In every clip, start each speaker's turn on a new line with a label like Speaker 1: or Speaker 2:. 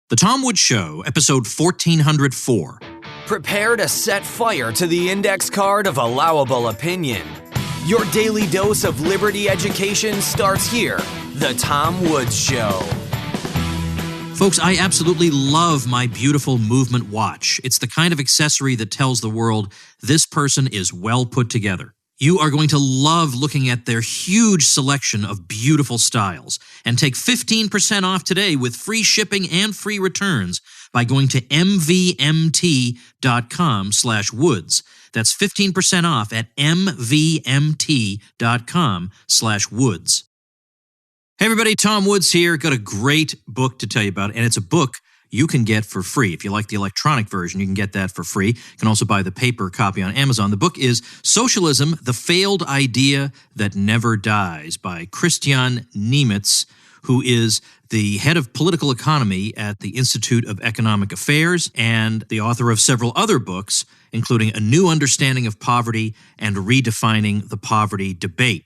Speaker 1: The Tom Woods Show, episode 1404.
Speaker 2: Prepare to set fire to the index card of allowable opinion. Your daily dose of liberty education starts here. The Tom Woods Show.
Speaker 1: Folks, I absolutely love my beautiful movement watch. It's the kind of accessory that tells the world this person is well put together. You are going to love looking at their huge selection of beautiful styles. And take 15% off today with free shipping and free returns by going to mvmt.com/woods. That's 15% off at mvmt.com/woods. Hey everybody, Tom Woods here. Got a great book to tell you about, and it's a book you can get for free. If you like the electronic version, you can get that for free. You can also buy the paper copy on Amazon. The book is Socialism, the Failed Idea That Never Dies by Christian Niemitz, who is the head of political economy at the Institute of Economic Affairs and the author of several other books, including A New Understanding of Poverty and Redefining the Poverty Debate.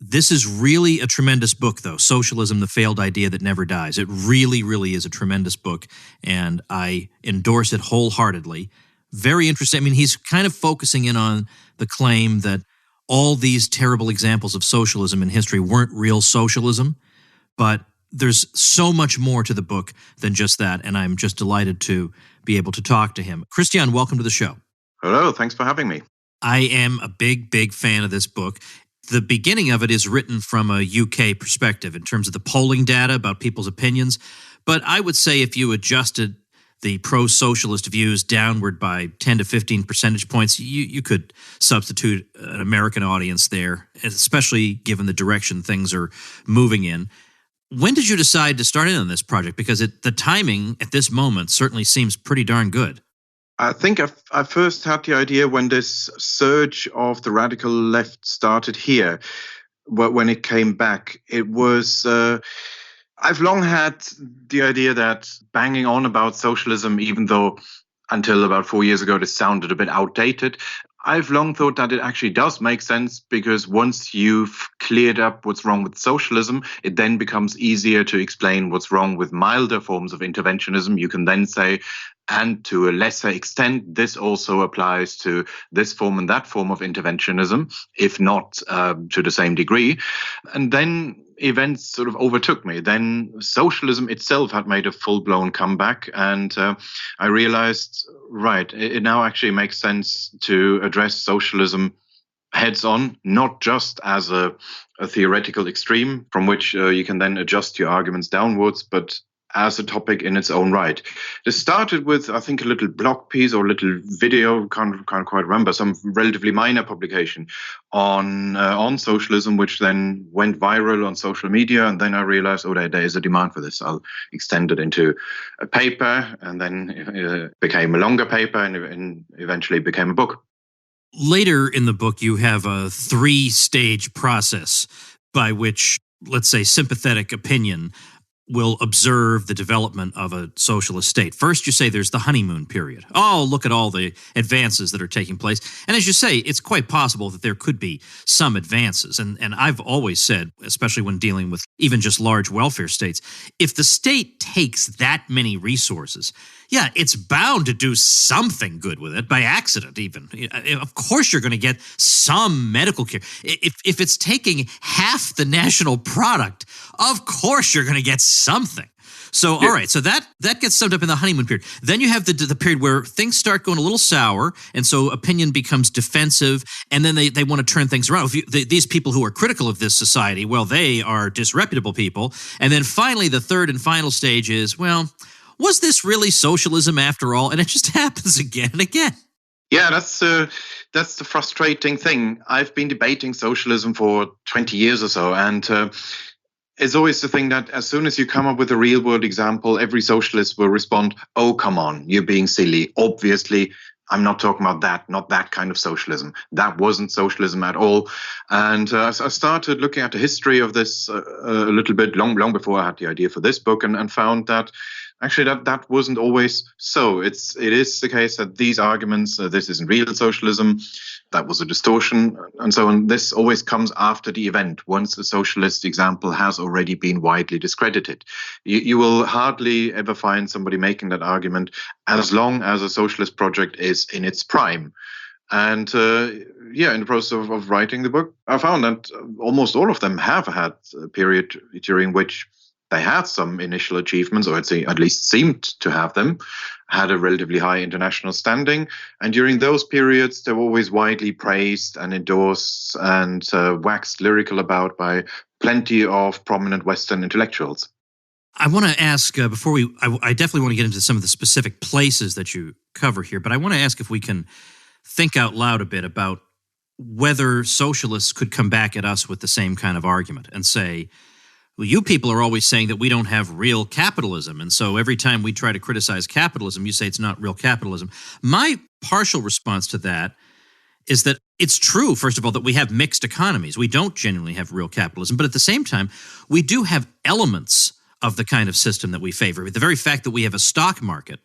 Speaker 1: This is really a tremendous book, though, Socialism, the Failed Idea That Never Dies. It really, really is a tremendous book, and I endorse it wholeheartedly. Very interesting. I mean, he's kind of focusing in on the claim that all these terrible examples of socialism in history weren't real socialism, but there's so much more to the book than just that, and I'm just delighted to be able to talk to him. Christian, welcome to the show.
Speaker 3: Hello, thanks for having me.
Speaker 1: I am a big, big fan of this book. The beginning of it is written from a UK perspective in terms of the polling data about people's opinions. But I would say if you adjusted the pro-socialist views downward by 10 to 15 percentage points, you could substitute an American audience there, especially given the direction things are moving in. When did you decide to start in on this project? Because the timing at this moment certainly seems pretty darn good.
Speaker 3: I think I first had the idea when this surge of the radical left started here, when it came back. It was, I've long had the idea that banging on about socialism, even though until about 4 years ago this sounded a bit outdated, I've long thought that it actually does make sense, because once you've cleared up what's wrong with socialism, it then becomes easier to explain what's wrong with milder forms of interventionism. You can then say, and to a lesser extent, this also applies to this form and that form of interventionism, if not to the same degree. And then events sort of overtook me. Then socialism itself had made a full-blown comeback, and I realized, right, it now actually makes sense to address socialism heads on, not just as a theoretical extreme from which you can then adjust your arguments downwards, but as a topic in its own right. This started with, I think, a little blog piece or a little video, can't quite remember, some relatively minor publication on socialism, which then went viral on social media. And then I realized, there is a demand for this. I'll extend it into a paper, and then it became a longer paper, and eventually became a book.
Speaker 1: Later in the book, you have a 3-stage process by which, let's say, sympathetic opinion will observe the development of a socialist state. First, you say there's the honeymoon period. Oh, look at all the advances that are taking place. And as you say, it's quite possible that there could be some advances. And I've always said, especially when dealing with even just large welfare states, if the state takes that many resources, yeah, it's bound to do something good with it, by accident even. Of course you're going to get some medical care. If it's taking half the national product, of course you're going to get something. So, all right, so that gets summed up in the honeymoon period. Then you have the period where things start going a little sour, and so opinion becomes defensive, and then they want to turn things around. These people who are critical of this society, well, they are disreputable people. And then finally, the third and final stage is, well, was this really socialism after all? And it just happens again and again.
Speaker 3: Yeah, that's the frustrating thing. I've been debating socialism for 20 years or so, and it's always the thing that as soon as you come up with a real-world example, every socialist will respond, oh, come on, you're being silly. Obviously, I'm not talking about that, not that kind of socialism. That wasn't socialism at all. And I started looking at the history of this a little bit long before I had the idea for this book, and found that Actually, that wasn't always so. It is the case that these arguments, this isn't real socialism, that was a distortion, and so on. This always comes after the event, once the socialist example has already been widely discredited. You will hardly ever find somebody making that argument as long as a socialist project is in its prime. And in the process of writing the book, I found that almost all of them have had a period during which they had some initial achievements, or at least seemed to have them, had a relatively high international standing. And during those periods, they were always widely praised and endorsed and waxed lyrical about by plenty of prominent Western intellectuals.
Speaker 1: I want to ask, before I definitely want to get into some of the specific places that you cover here, but I want to ask if we can think out loud a bit about whether socialists could come back at us with the same kind of argument and say, well, you people are always saying that we don't have real capitalism, and so every time we try to criticize capitalism, you say it's not real capitalism. My partial response to that is that it's true, first of all, that we have mixed economies. We don't genuinely have real capitalism, but at the same time, we do have elements of the kind of system that we favor. The very fact that we have a stock market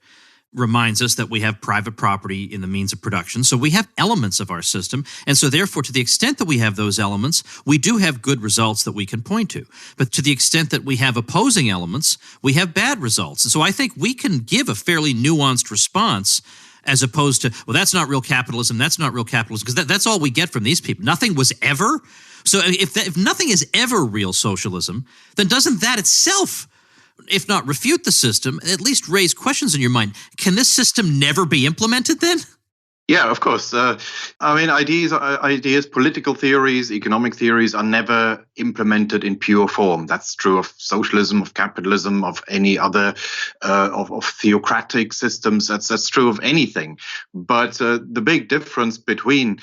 Speaker 1: reminds us that we have private property in the means of production. So we have elements of our system. And so therefore, to the extent that we have those elements, we do have good results that we can point to. But to the extent that we have opposing elements, we have bad results. And so I think we can give a fairly nuanced response as opposed to, well, that's not real capitalism, that's not real capitalism, because that's all we get from these people. Nothing was ever. So if nothing is ever real socialism, then doesn't that itself, if not refute the system, at least raise questions in your mind? Can this system never be implemented then?
Speaker 3: Yeah, of course. Ideas, political theories, economic theories are never implemented in pure form. That's true of socialism, of capitalism, of any other, of theocratic systems. That's true of anything. But the big difference between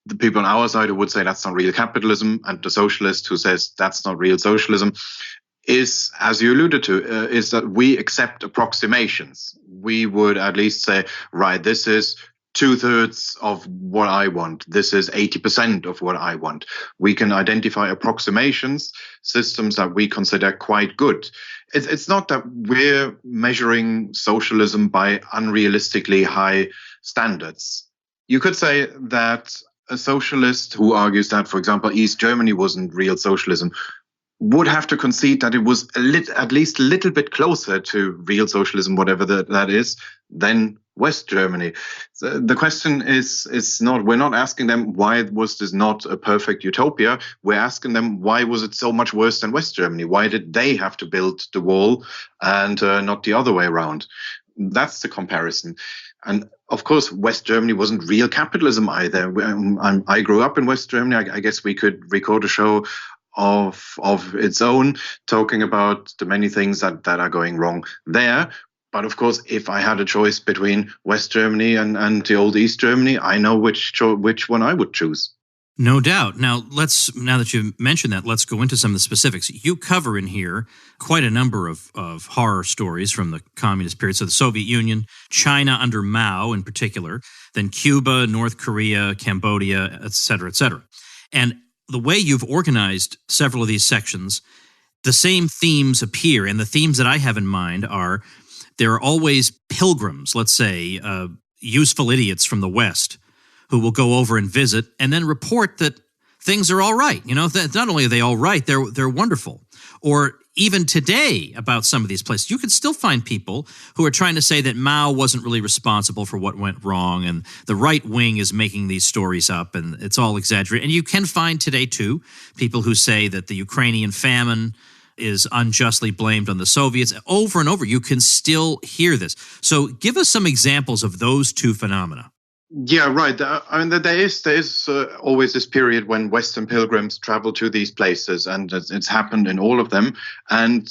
Speaker 3: the people on our side who would say that's not real capitalism and the socialist who says that's not real socialism is, as you alluded to, is that we accept approximations. We would at least say, right, this is 2/3 of what I want. This is 80% of what I want. We can identify approximations, systems that we consider quite good. It's not that we're measuring socialism by unrealistically high standards. You could say that a socialist who argues that, for example, East Germany wasn't real socialism would have to concede that it was at least a little bit closer to real socialism, whatever that is, than West Germany. So the question is not, we're not asking them why was this not a perfect utopia. We're asking them why was it so much worse than West Germany? Why did they have to build the wall and not the other way around? That's the comparison. And of course, West Germany wasn't real capitalism either. I grew up in West Germany. I guess we could record a show of its own, talking about the many things that are going wrong there. But of course, if I had a choice between West Germany and the old East Germany, I know which one I would choose.
Speaker 1: No doubt. Now that you mentioned that, let's go into some of the specifics. You cover in here quite a number of horror stories from the communist period. So the Soviet Union, China under Mao in particular, then Cuba, North Korea, Cambodia, et cetera, and the way you've organized several of these sections, the same themes appear. And the themes that I have in mind are there are always pilgrims, let's say, useful idiots from the West who will go over and visit and then report that things are all right. You know, that not only are they all right, they're wonderful. Or even today about some of these places, you can still find people who are trying to say that Mao wasn't really responsible for what went wrong and the right wing is making these stories up and it's all exaggerated. And you can find today, too, people who say that the Ukrainian famine is unjustly blamed on the Soviets. Over and over, you can still hear this. So give us some examples of those two phenomena.
Speaker 3: Yeah, right. I mean, there is always this period when Western pilgrims travel to these places, and it's happened in all of them. And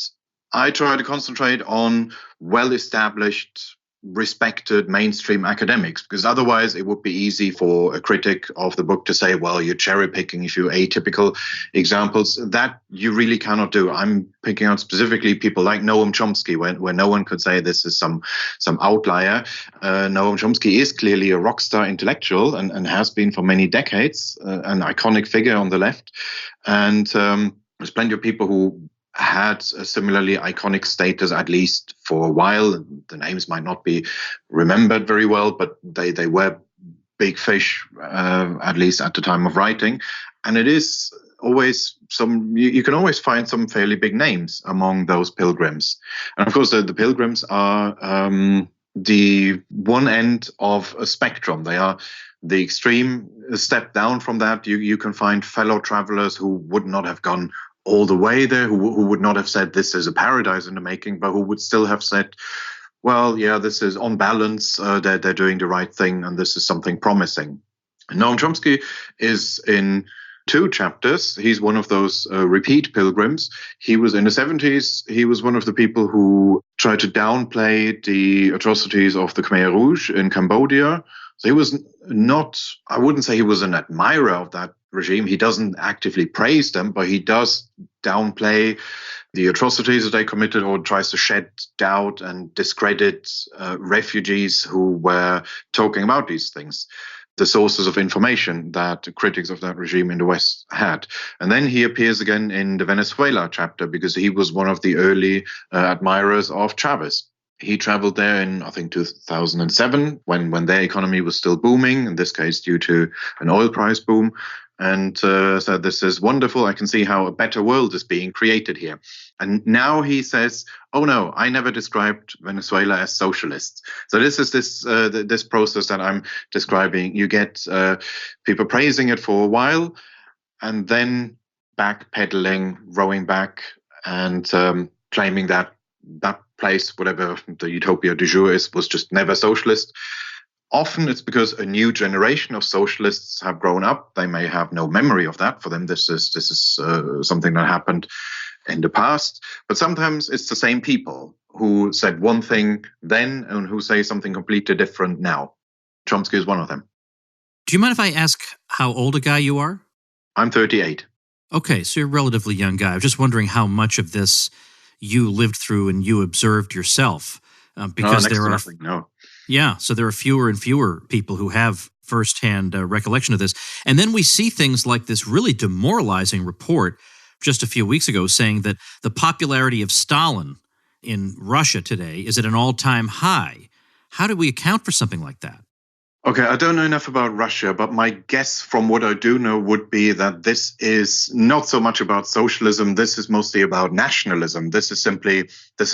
Speaker 3: I try to concentrate on well-established, respected mainstream academics, because otherwise it would be easy for a critic of the book to say, well, you're cherry-picking a few atypical examples. That you really cannot do. I'm picking out specifically people like Noam Chomsky, where no one could say this is some outlier. Noam Chomsky is clearly a rock star intellectual and has been for many decades, an iconic figure on the left. And there's plenty of people who had a similarly iconic status, at least for a while. The names might not be remembered very well, but they were big fish, at least at the time of writing. And it is always you can always find some fairly big names among those pilgrims. And of course, the pilgrims are the one end of a spectrum. They are the extreme step down from that. You can find fellow travelers who would not have gone all the way there, who would not have said this is a paradise in the making, but who would still have said, well, yeah, this is on balance, they're doing the right thing, and this is something promising. Noam Chomsky is in 2 chapters. He's one of those repeat pilgrims. He was in the 70s. He was one of the people who tried to downplay the atrocities of the Khmer Rouge in Cambodia. So he was not, I wouldn't say he was an admirer of that regime. He doesn't actively praise them, but he does downplay the atrocities that they committed, or tries to shed doubt and discredit refugees who were talking about these things, the sources of information that critics of that regime in the West had. And then he appears again in the Venezuela chapter, because he was one of the early admirers of Chavez. He traveled there in, I think, 2007, when their economy was still booming, in this case due to an oil price boom, and said, this is wonderful. I can see how a better world is being created here. And now he says, oh no, I never described Venezuela as socialist. So this is this process that I'm describing. You get people praising it for a while, and then backpedaling, rowing back, and claiming that that place, whatever the utopia du jour is, was just never socialist. Often it's because a new generation of socialists have grown up. They may have no memory of that. For them, this is something that happened in the past. But sometimes it's the same people who said one thing then and who say something completely different now. Chomsky is one of them.
Speaker 1: Do you mind if I ask how old a guy you are?
Speaker 3: I'm 38.
Speaker 1: Okay, so you're a relatively young guy. I was just wondering how much of this you lived through and you observed yourself. Because there are
Speaker 3: nothing, no.
Speaker 1: Yeah, so there are fewer and fewer people who have firsthand recollection of this. And then we see things like this really demoralizing report just a few weeks ago saying that the popularity of Stalin in Russia today is at an all-time high. How do we account for something like that?
Speaker 3: Okay, I don't know enough about Russia, but my guess from what I do know would be that this is not so much about socialism. This is mostly about nationalism. This is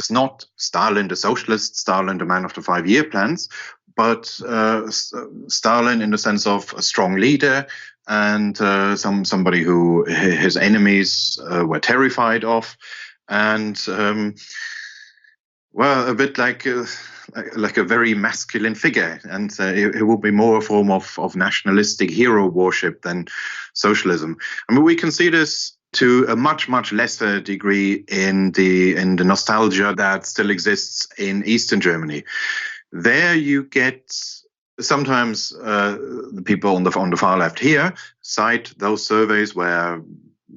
Speaker 3: not Stalin the socialist, Stalin the man of the 5-year plans, but Stalin in the sense of a strong leader and somebody who his enemies were terrified of, and well, a bit like a very masculine figure, and it would be more a form of nationalistic hero worship than socialism. I mean, we can see this to a much, much lesser degree in the nostalgia that still exists in Eastern Germany. There you get sometimes the people on the far left here cite those surveys where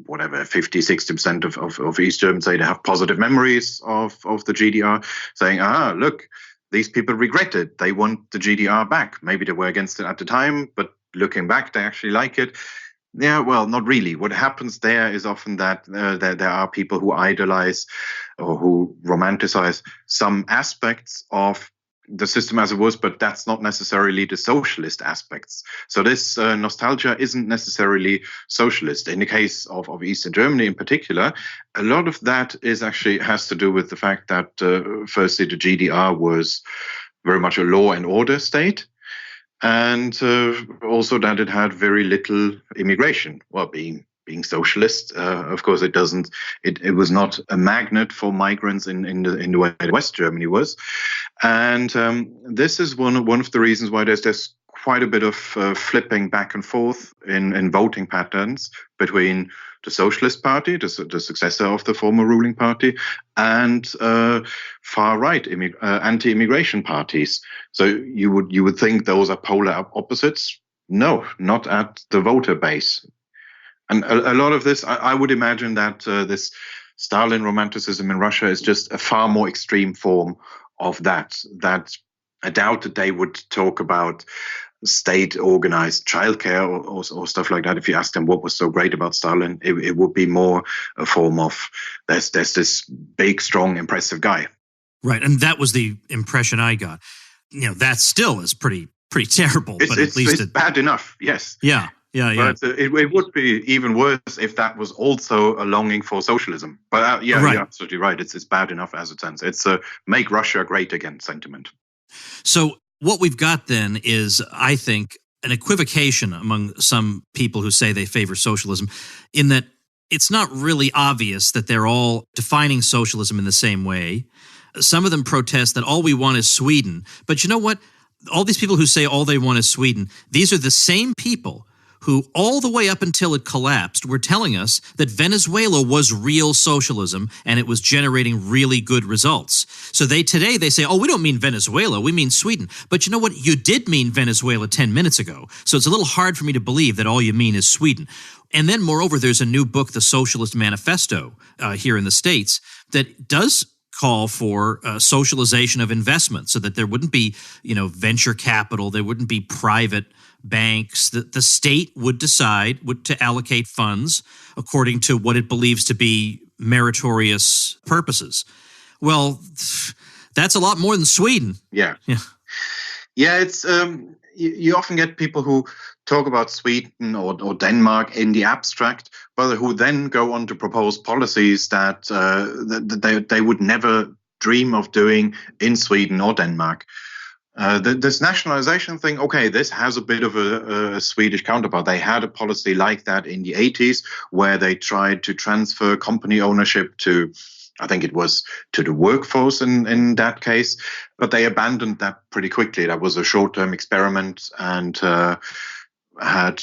Speaker 3: whatever 50-60% of East Germans say they have positive memories of the GDR, saying, look, these people regret it. They want the GDR back. Maybe they were against it at the time, but looking back, they actually like it. Yeah, well, not really. What happens there is often that there are people who idolize or who romanticize some aspects of the system as it was, but that's not necessarily the socialist aspects. So this nostalgia isn't necessarily socialist. In the case of Eastern Germany in particular, a lot of that has to do with the fact that firstly, the GDR was very much a law and order state, and also that it had very little immigration. Well, being socialist, of course, it was not a magnet for migrants in the way West Germany was, and this is one of the reasons why there's quite a bit of flipping back and forth in voting patterns between the Socialist Party, the successor of the former ruling party, and far-right anti-immigration parties. So you would think those are polar opposites. No, not at the voter base. And a lot of this, I would imagine that this Stalin romanticism in Russia is just a far more extreme form of that I doubt that they would talk about state-organized childcare or stuff like that. If you ask them what was so great about Stalin, it would be more a form of there's this big, strong, impressive guy.
Speaker 1: Right, and that was the impression I got. That still is pretty terrible. But at least
Speaker 3: it's bad enough. Yes.
Speaker 1: Yeah.
Speaker 3: But it would be even worse if that was also a longing for socialism. But right. You're absolutely right. It's bad enough as it stands. It's a make Russia great again sentiment.
Speaker 1: So what we've got then is, I think, an equivocation among some people who say they favor socialism, in that it's not really obvious that they're all defining socialism in the same way. Some of them protest that all we want is Sweden. But you know what? All these people who say all they want is Sweden, these are the same people who all the way up until it collapsed were telling us that Venezuela was real socialism and it was generating really good results. So today they say, we don't mean Venezuela, we mean Sweden. But you know what? You did mean Venezuela 10 minutes ago. So it's a little hard for me to believe that all you mean is Sweden. And then moreover, there's a new book, the Socialist Manifesto, here in the States, that does call for socialization of investment so that there wouldn't be, venture capital, there wouldn't be private banks. The state would decide to allocate funds according to what it believes to be meritorious purposes. Well, that's a lot more than Sweden.
Speaker 3: Yeah. It's you often get people who talk about Sweden or Denmark in the abstract, but who then go on to propose policies that they would never dream of doing in Sweden or Denmark. This nationalization thing, okay, this has a bit of a Swedish counterpart. They had a policy like that in the 80s where they tried to transfer company ownership to, I think it was to the workforce in that case, but they abandoned that pretty quickly. That was a short-term experiment and had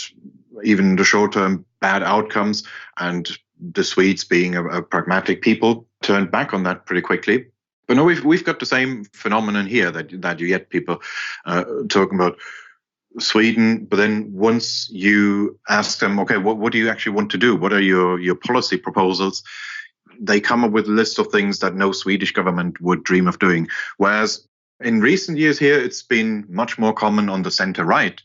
Speaker 3: even the short-term bad outcomes, and the Swedes, being a pragmatic people, turned back on that pretty quickly. But no, we've got the same phenomenon here that you get people talking about Sweden, but then once you ask them, okay, what do you actually want to do? What are your policy proposals? They come up with a list of things that no Swedish government would dream of doing. Whereas in recent years here, it's been much more common on the center-right,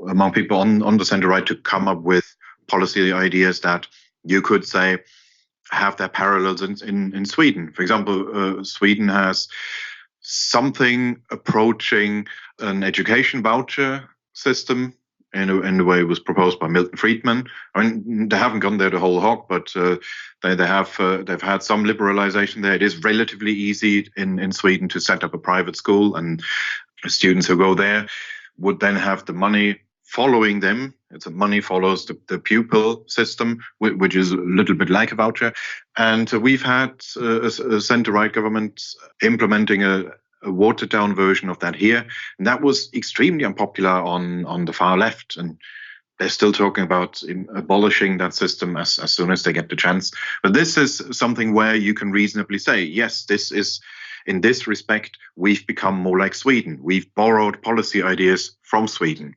Speaker 3: among people on the center-right, to come up with policy ideas that you could say have their parallels in Sweden. For example, Sweden has something approaching an education voucher system in the way it was proposed by Milton Friedman. I mean, they haven't gone there the whole hog, but they've had some liberalization there. It is relatively easy in Sweden to set up a private school, and students who go there would then have the money following them. It's a money follows the pupil system, which is a little bit like a voucher. And we've had a center-right government implementing a watered-down version of that here. And that was extremely unpopular on the far left. And they're still talking about abolishing that system as soon as they get the chance. But this is something where you can reasonably say, yes, this is, in this respect, we've become more like Sweden. We've borrowed policy ideas from Sweden.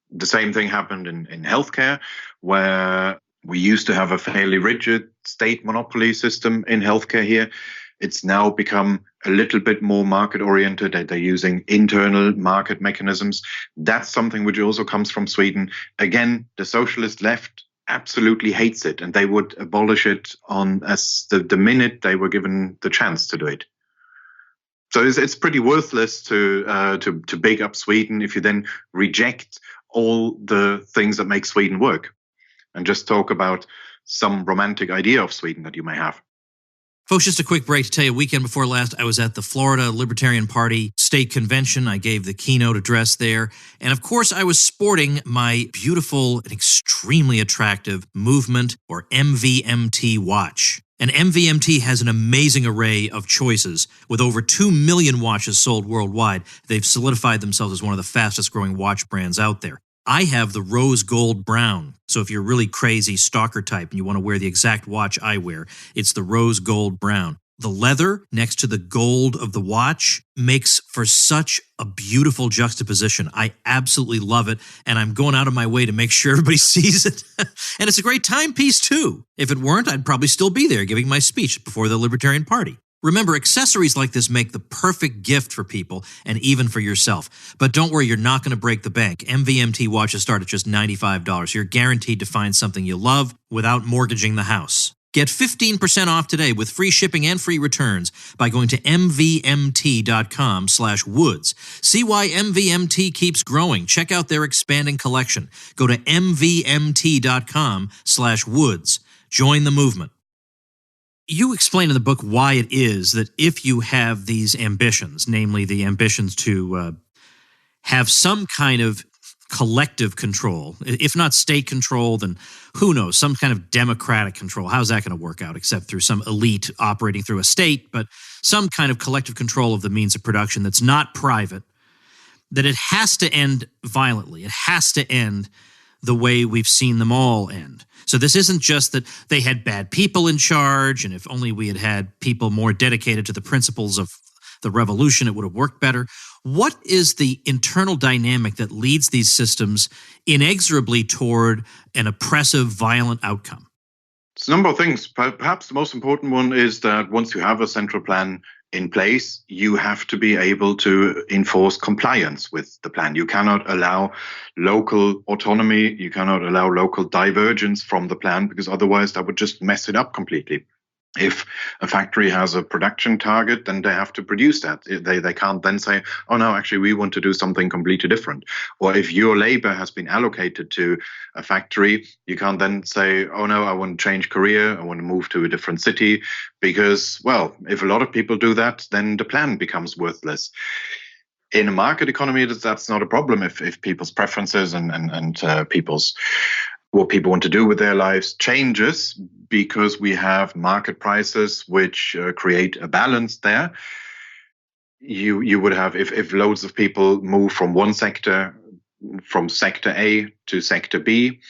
Speaker 3: The same thing happened in healthcare, where we used to have a fairly rigid state monopoly system in healthcare here. It's now become a little bit more market-oriented. They're using internal market mechanisms. That's something which also comes from Sweden. Again, the socialist left absolutely hates it, and they would abolish it as the minute they were given the chance to do it. So it's pretty worthless to big up Sweden if you then reject all the things that make Sweden work and just talk about some romantic idea of Sweden that you may have.
Speaker 1: Folks, just a quick break to tell you, weekend before last, I was at the Florida Libertarian Party State Convention. I gave the keynote address there. And of course, I was sporting my beautiful and extremely attractive Movement or MVMT watch. And MVMT has an amazing array of choices. With over 2 million watches sold worldwide, they've solidified themselves as one of the fastest growing watch brands out there. I have the rose gold brown. So if you're a really crazy stalker type and you want to wear the exact watch I wear, it's the rose gold brown. The leather next to the gold of the watch makes for such a beautiful juxtaposition. I absolutely love it, and I'm going out of my way to make sure everybody sees it. And it's a great timepiece, too. If it weren't, I'd probably still be there giving my speech before the Libertarian Party. Remember, accessories like this make the perfect gift for people and even for yourself. But don't worry, you're not going to break the bank. MVMT watches start at just $95. You're guaranteed to find something you love without mortgaging the house. Get 15% off today with free shipping and free returns by going to mvmt.com/woods. See why MVMT keeps growing. Check out their expanding collection. Go to mvmt.com/woods. Join the movement. You explain in the book why it is that if you have these ambitions, namely the ambitions to have some kind of collective control, if not state control, then who knows, some kind of democratic control. How's that going to work out except through some elite operating through a state, but some kind of collective control of the means of production that's not private, that it has to end violently. It has to end the way we've seen them all end. So this isn't just that they had bad people in charge, and if only we had had people more dedicated to the principles of the revolution, it would have worked better. What is the internal dynamic that leads these systems inexorably toward an oppressive, violent outcome?
Speaker 3: It's a number of things. Perhaps the most important one is that once you have a central plan in place, you have to be able to enforce compliance with the plan. You cannot allow local autonomy. You cannot allow local divergence from the plan, because otherwise that would just mess it up completely. If a factory has a production target, then they have to produce that. They can't then say, oh, no, actually, we want to do something completely different. Or if your labor has been allocated to a factory, you can't then say, oh, no, I want to change career. I want to move to a different city. Because, well, if a lot of people do that, then the plan becomes worthless. In a market economy, that's not a problem if people's preferences and people's what people want to do with their lives changes, because we have market prices which create a balance there. You would have, if loads of people move from one sector, from sector A to sector B,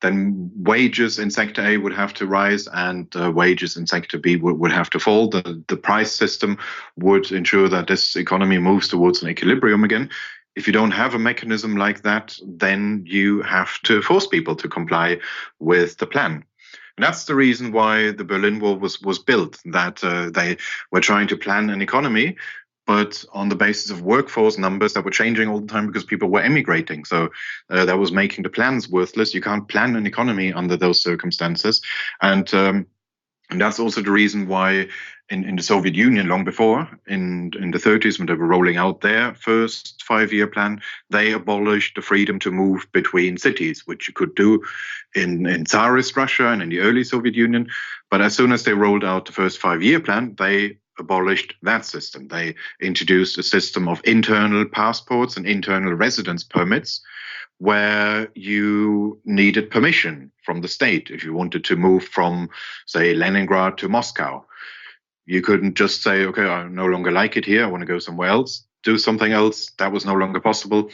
Speaker 3: then wages in sector A would have to rise and wages in sector B would have to fall. The price system would ensure that this economy moves towards an equilibrium again. If you don't have a mechanism like that, then you have to force people to comply with the plan. And that's the reason why the Berlin Wall was built, that they were trying to plan an economy, but on the basis of workforce numbers that were changing all the time because people were emigrating. So that was making the plans worthless. You can't plan an economy under those circumstances. And that's also the reason why in the Soviet Union, long before, in the 30s, when they were rolling out their first 5-year plan, they abolished the freedom to move between cities, which you could do in Tsarist Russia and in the early Soviet Union. But as soon as they rolled out the first 5-year plan, they abolished that system. They introduced a system of internal passports and internal residence permits, where you needed permission from the state if you wanted to move from, say, Leningrad to Moscow. You couldn't just say, okay, I no longer like it here, I want to go somewhere else, do something else. That was no longer possible.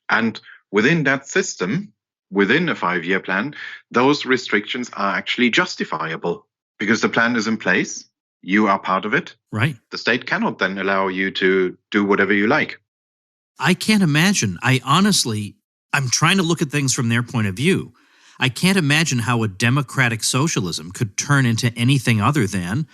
Speaker 3: And within that system, within a 5-year plan, those restrictions are actually justifiable because the plan is in place. You are part of it.
Speaker 1: Right.
Speaker 3: The state cannot then allow you to do whatever you like.
Speaker 1: I can't imagine. I'm trying to look at things from their point of view. I can't imagine how a democratic socialism could turn into anything other than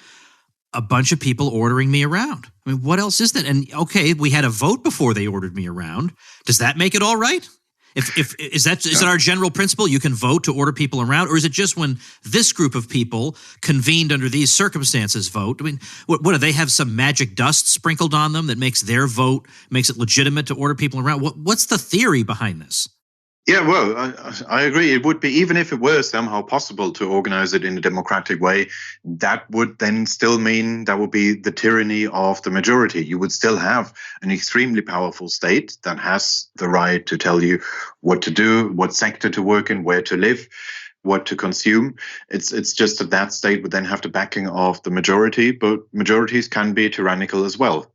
Speaker 1: a bunch of people ordering me around. I mean, what else is that? And okay, we had a vote before they ordered me around. Does that make it all right? Is that our general principle? You can vote to order people around, or is it just when this group of people convened under these circumstances vote? I mean, what do they have, some magic dust sprinkled on them that makes their vote makes it legitimate to order people around? What's the theory behind this?
Speaker 3: Yeah, well, I agree. It would be, even if it were somehow possible to organize it in a democratic way, that would then still mean that would be the tyranny of the majority. You would still have an extremely powerful state that has the right to tell you what to do, what sector to work in, where to live, what to consume. It's just that state would then have the backing of the majority, but majorities can be tyrannical as well.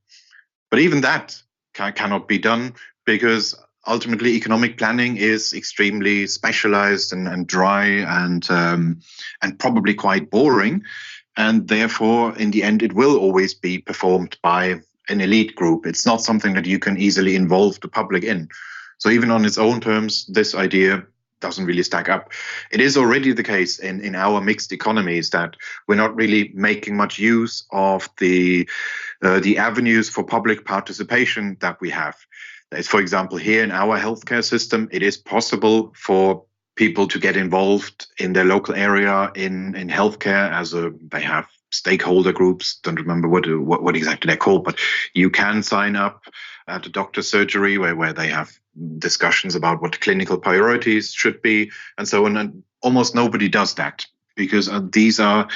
Speaker 3: But even that cannot be done because ultimately, economic planning is extremely specialized and dry and probably quite boring. And therefore, in the end, it will always be performed by an elite group. It's not something that you can easily involve the public in. So even on its own terms, this idea doesn't really stack up. It is already the case in our mixed economies that we're not really making much use of the avenues for public participation that we have. There's, for example, here in our healthcare system, it is possible for people to get involved in their local area in healthcare they have stakeholder groups. Don't remember what exactly they're called, but you can sign up at a doctor's surgery where they have discussions about what the clinical priorities should be and so on. And almost nobody does that because these are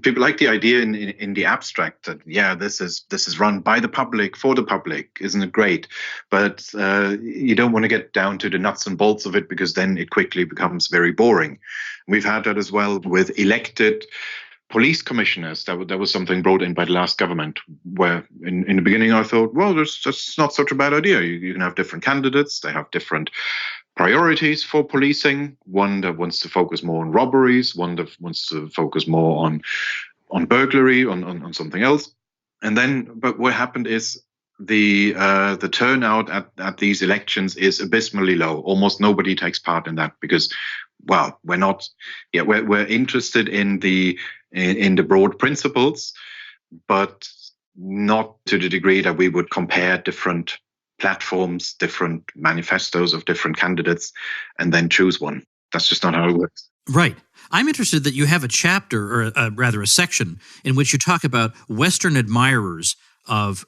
Speaker 3: people like the idea in the abstract that, yeah, this is run by the public for the public. Isn't it great? But you don't want to get down to the nuts and bolts of it because then it quickly becomes very boring. We've had that as well with elected police commissioners. That was something brought in by the last government, where in the beginning I thought, well, that's not such a bad idea. You can have different candidates. They have different priorities for policing. One that wants to focus more on robberies, one that wants to focus more on burglary, on something else. And then, but what happened is the turnout at these elections is abysmally low. Almost nobody takes part in that because, well, we're interested in the broad principles, but not to the degree that we would compare different platforms, different manifestos of different candidates, and then choose one. That's just not how it works.
Speaker 1: Right. I'm interested that you have a chapter, or rather a section, in which you talk about Western admirers of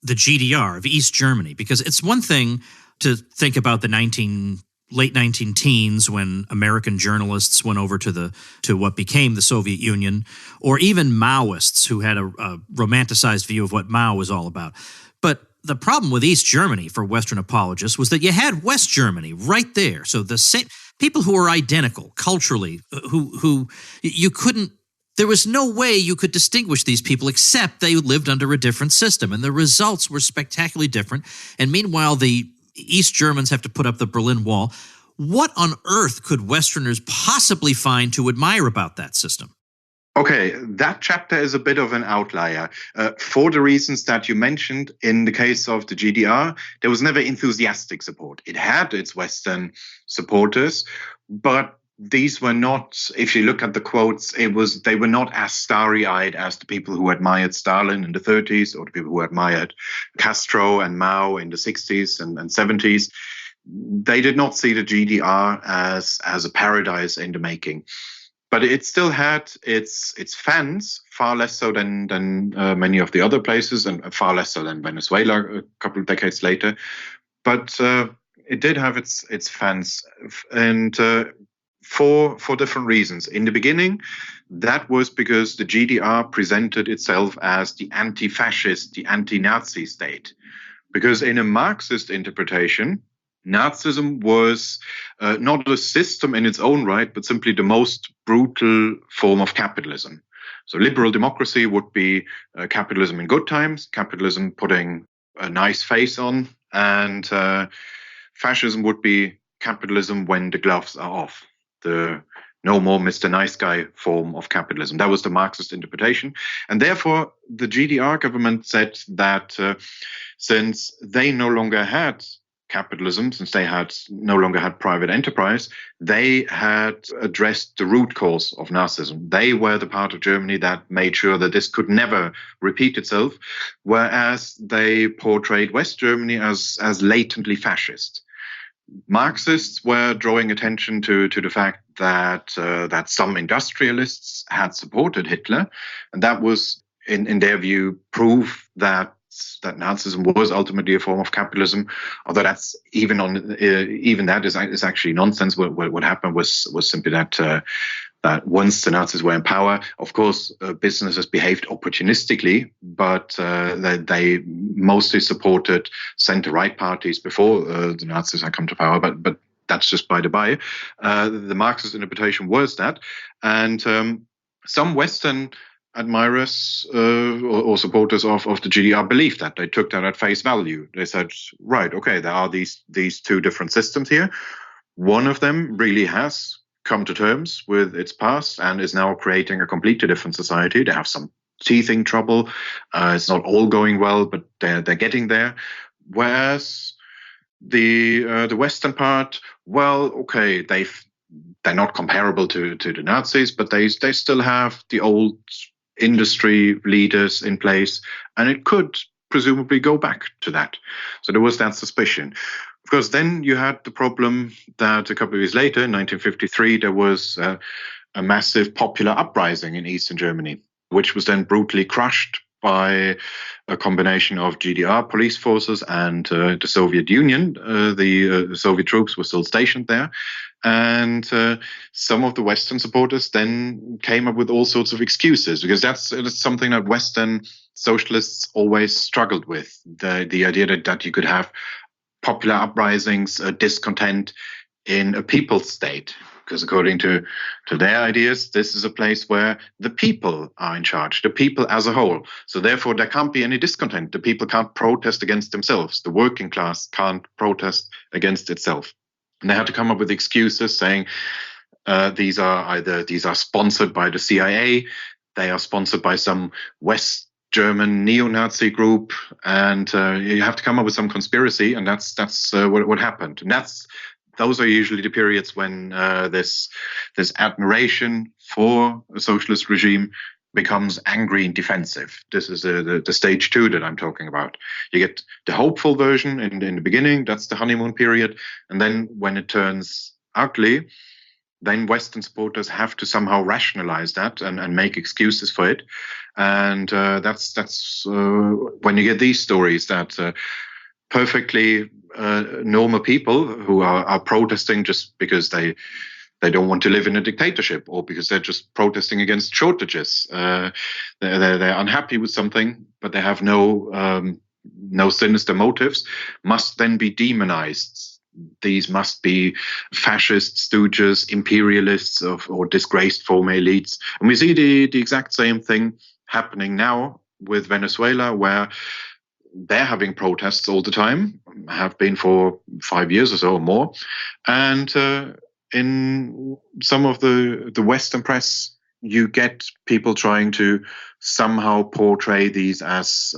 Speaker 1: the GDR, of East Germany, because it's one thing to think about the late 19 teens when American journalists went over to what became the Soviet Union, or even Maoists who had a romanticized view of what Mao was all about. But the problem with East Germany for Western apologists was that you had West Germany right there. So the same people who were identical culturally, who you couldn't, there was no way you could distinguish these people except they lived under a different system, and the results were spectacularly different. And meanwhile, the East Germans have to put up the Berlin Wall. What on earth could Westerners possibly find to admire about that system?
Speaker 3: Okay, that chapter is a bit of an outlier. For the reasons that you mentioned, in the case of the GDR, there was never enthusiastic support. It had its Western supporters, but these were not, if you look at the quotes, they were not as starry-eyed as the people who admired Stalin in the 30s or the people who admired Castro and Mao in the 60s and 70s. They did not see the GDR as a paradise in the making. But it still had its fans, far less so than many of the other places, and far less so than Venezuela a couple of decades later. But it did have its fans, and for different reasons. In the beginning, that was because the GDR presented itself as the anti-fascist, the anti-Nazi state. Because in a Marxist interpretation, Nazism was not a system in its own right, but simply the most brutal form of capitalism. So liberal democracy would be capitalism in good times, capitalism putting a nice face on, and fascism would be capitalism when the gloves are off. The no more Mr. Nice Guy form of capitalism. That was the Marxist interpretation. And therefore, the GDR government said that since they no longer had capitalism, since they no longer had private enterprise, they had addressed the root cause of Nazism. They were the part of Germany that made sure that this could never repeat itself, whereas they portrayed West Germany as latently fascist. Marxists were drawing attention to the fact that some industrialists had supported Hitler, and that was, in their view, proof that Nazism was ultimately a form of capitalism. Although that's even that is actually nonsense. What happened was simply that once the Nazis were in power, of course, businesses behaved opportunistically, but they mostly supported center-right parties before the Nazis had come to power. But that's just by the by. The Marxist interpretation was that, and some Western admirers or supporters of the GDR believed that. They took that at face value. They said, right, okay, there are these two different systems here. One of them really has come to terms with its past and is now creating a completely different society. They have some teething trouble. It's not all going well, but they're getting there. Whereas The Western part, well, okay, they're not comparable to the Nazis, but they still have the old industry leaders in place, and it could presumably go back to that. So there was that suspicion. Of course, then you had the problem that a couple of years later, in 1953, there was a massive popular uprising in Eastern Germany, which was then brutally crushed by a combination of GDR police forces and the Soviet Union. The Soviet troops were still stationed there. And some of the Western supporters then came up with all sorts of excuses, because that's something that Western socialists always struggled with, the idea that you could have popular uprisings, discontent in a people's state. Because according to their ideas, this is a place where the people are in charge, the people as a whole. So therefore, there can't be any discontent. The people can't protest against themselves. The working class can't protest against itself. And they had to come up with excuses saying these are sponsored by the CIA, they are sponsored by some West German neo-Nazi group, and you have to come up with some conspiracy, and that's what happened. And those are usually the periods when this admiration for a socialist regime becomes angry and defensive. This is the stage 2 that I'm talking about. You get the hopeful version in the beginning, that's the honeymoon period, and then when it turns ugly, then Western supporters have to somehow rationalize that and make excuses for it. And that's when you get these stories that perfectly normal people who are protesting just because they don't want to live in a dictatorship, or because they're just protesting against shortages. They're unhappy with something, but they have no sinister motives, must then be demonized. These must be fascist stooges, imperialists or disgraced former elites. And we see the exact same thing happening now with Venezuela, where they're having protests all the time, have been for 5 years or so or more. And in some of the Western press, you get people trying to somehow portray these as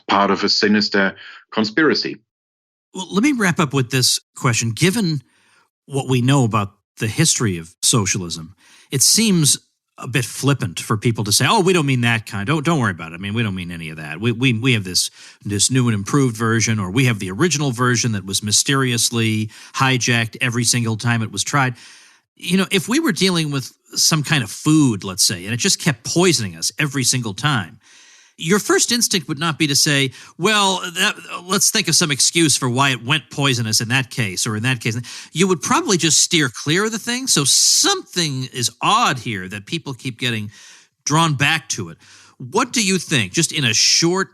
Speaker 3: part of a sinister conspiracy.
Speaker 1: Well, let me wrap up with this question. Given what we know about the history of socialism, it seems a bit flippant for people to say, "Oh, we don't mean that kind. Don't worry about it. I mean, we don't mean any of that. We have this new and improved version, or we have the original version that was mysteriously hijacked every single time it was tried." You know, if we were dealing with some kind of food, let's say, and it just kept poisoning us every single time, your first instinct would not be to say, well, let's think of some excuse for why it went poisonous in that case or in that case. You would probably just steer clear of the thing. So something is odd here that people keep getting drawn back to it. What do you think, just in a short,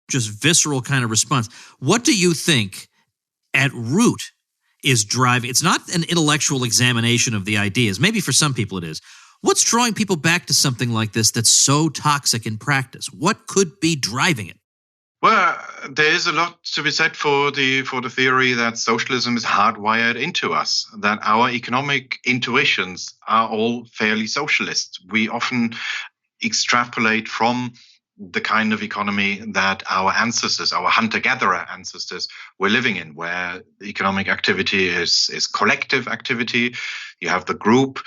Speaker 1: just visceral kind of response, what do you think at root is driving? It's not an intellectual examination of the ideas. Maybe for some people it is. What's drawing people back to something like this that's so toxic in practice? What could be driving it?
Speaker 3: Well, there is a lot to be said for the theory that socialism is hardwired into us, that our economic intuitions are all fairly socialist. We often extrapolate from the kind of economy that our ancestors, our hunter-gatherer ancestors, were living in, where economic activity is collective activity. You have the group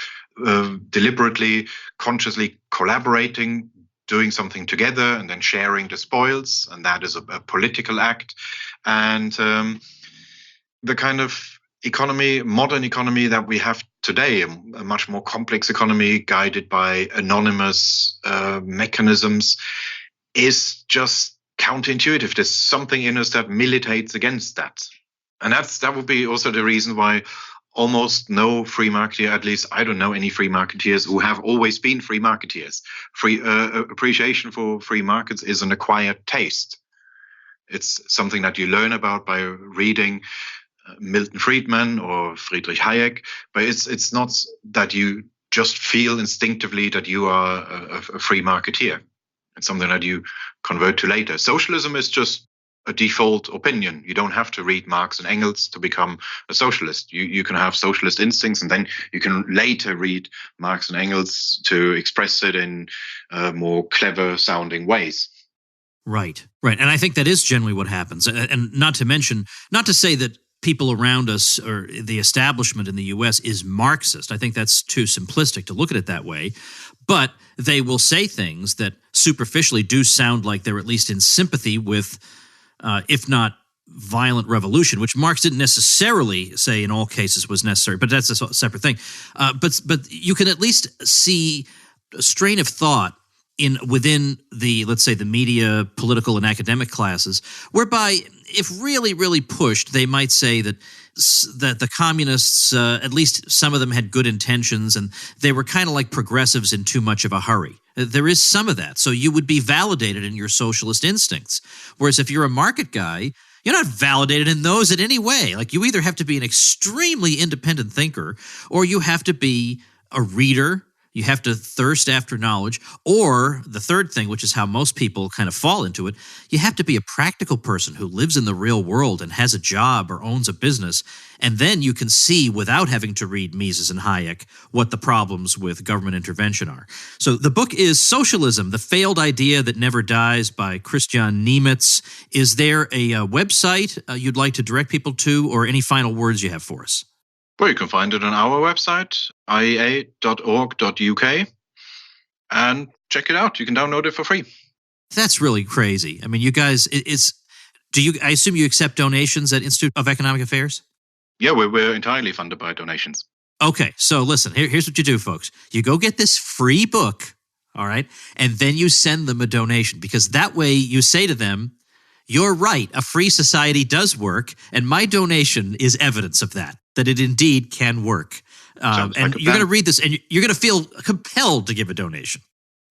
Speaker 3: deliberately, consciously collaborating, doing something together, and then sharing the spoils, and that is a political act. And the kind of economy, modern economy that we have today, a much more complex economy guided by anonymous mechanisms, is just counterintuitive. There's something in us that militates against that. And that would be also the reason why almost no free marketeer, at least I don't know any free marketeers who have always been free marketeers. Appreciation for free markets is an acquired taste. It's something that you learn about by reading Milton Friedman or Friedrich Hayek, but it's not that you just feel instinctively that you are a free marketeer. It's something that you convert to later. Socialism is just a default opinion. You don't have to read Marx and Engels to become a socialist. You can have socialist instincts, and then you can later read Marx and Engels to express it in more clever sounding ways.
Speaker 1: Right. And I think that is generally what happens. And not to say that people around us or the establishment in the U.S. is Marxist. I think that's too simplistic to look at it that way. But they will say things that superficially do sound like they're at least in sympathy with, if not violent revolution, which Marx didn't necessarily say in all cases was necessary, but that's a separate thing. But you can at least see a strain of thought within the, let's say, the media, political, and academic classes, whereby if really, really pushed, they might say that the communists, at least some of them had good intentions, and they were kind of like progressives in too much of a hurry. There is some of that. So you would be validated in your socialist instincts. Whereas if you're a market guy, you're not validated in those in any way. Like, you either have to be an extremely independent thinker, or you have to be a reader. You have to thirst after knowledge. Or the third thing, which is how most people kind of fall into it, you have to be a practical person who lives in the real world and has a job or owns a business. And then you can see, without having to read Mises and Hayek, what the problems with government intervention are. So the book is Socialism, The Failed Idea That Never Dies by Christian Niemitz. Is there a website you'd like to direct people to, or any final words you have for us?
Speaker 3: Well, you can find it on our website, iea.org.uk, and check it out. You can download it for free.
Speaker 1: That's really crazy. I mean, you guys, I assume you accept donations at Institute of Economic Affairs?
Speaker 3: Yeah, we're entirely funded by donations.
Speaker 1: Okay, so listen, here's what you do, folks. You go get this free book, all right, and then you send them a donation, because that way you say to them, you're right, a free society does work, and my donation is evidence of that it indeed can work. And you're going to read this, and you're going to feel compelled to give a donation.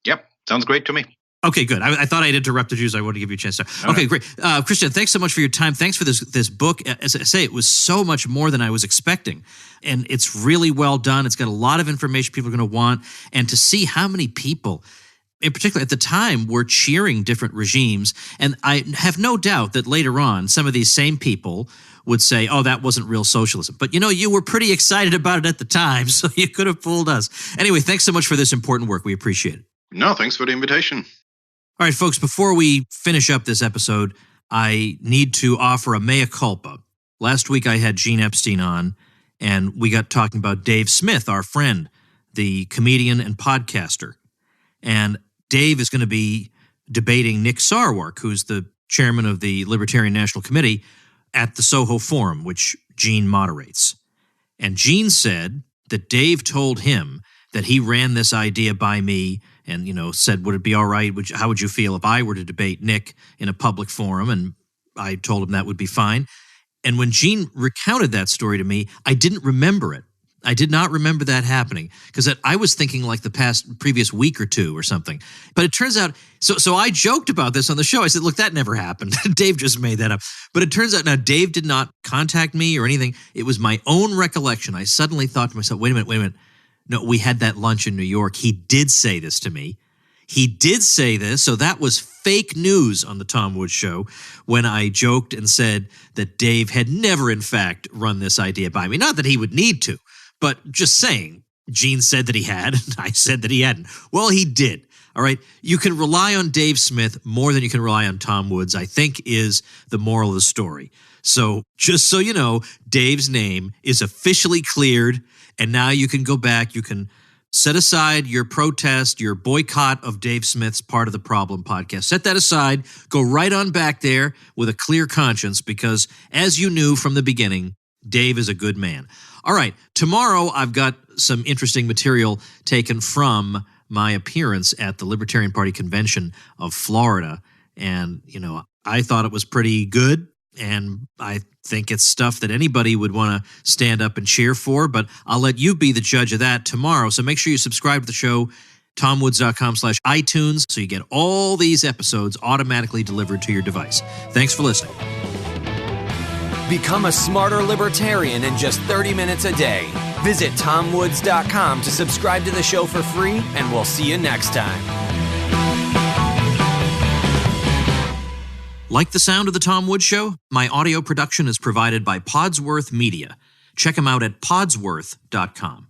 Speaker 3: Yep, sounds great to me.
Speaker 1: Okay, good. I thought I'd interrupted you, so I wanted to give you a chance to. Okay, great. Christian, thanks so much for your time. Thanks for this book. As I say, it was so much more than I was expecting, and it's really well done. It's got a lot of information people are going to want, and to see how many people, in particular at the time, were cheering different regimes. And I have no doubt that later on, some of these same people would say, oh, that wasn't real socialism. But, you were pretty excited about it at the time, so you could have fooled us. Anyway, thanks so much for this important work. We appreciate it.
Speaker 3: No, thanks for the invitation.
Speaker 1: All right, folks, before we finish up this episode, I need to offer a mea culpa. Last week, I had Gene Epstein on, and we got talking about Dave Smith, our friend, the comedian and podcaster. And Dave is going to be debating Nick Sarwark, who's the chairman of the Libertarian National Committee, at the Soho Forum, which Gene moderates. And Gene said that Dave told him that he ran this idea by me and, said, would it be all right? How would you feel if I were to debate Nick in a public forum? And I told him that would be fine. And when Gene recounted that story to me, I didn't remember it. I did not remember that happening, because I was thinking like the previous week or two or something. But it turns out, so I joked about this on the show. I said, look, that never happened. Dave just made that up. But it turns out now Dave did not contact me or anything. It was my own recollection. I suddenly thought to myself, wait a minute. No, we had that lunch in New York. He did say this to me. He did say this, so that was fake news on the Tom Woods Show when I joked and said that Dave had never, in fact, run this idea by me. Not that he would need to. But just saying, Gene said that he had, and I said that he hadn't. Well, he did. All right. You can rely on Dave Smith more than you can rely on Tom Woods, I think, is the moral of the story. So just so you know, Dave's name is officially cleared, and now you can go back. You can set aside your protest, your boycott of Dave Smith's Part of the Problem podcast. Set that aside. Go right on back there with a clear conscience, because as you knew from the beginning, Dave is a good man. All right, tomorrow I've got some interesting material taken from my appearance at the Libertarian Party Convention of Florida. And, I thought it was pretty good, and I think it's stuff that anybody would want to stand up and cheer for, but I'll let you be the judge of that tomorrow. So make sure you subscribe to the show, tomwoods.com/iTunes, so you get all these episodes automatically delivered to your device. Thanks for listening.
Speaker 2: Become a smarter libertarian in just 30 minutes a day. Visit tomwoods.com to subscribe to the show for free, and we'll see you next time.
Speaker 1: Like the sound of The Tom Woods Show? My audio production is provided by Podsworth Media. Check them out at podsworth.com.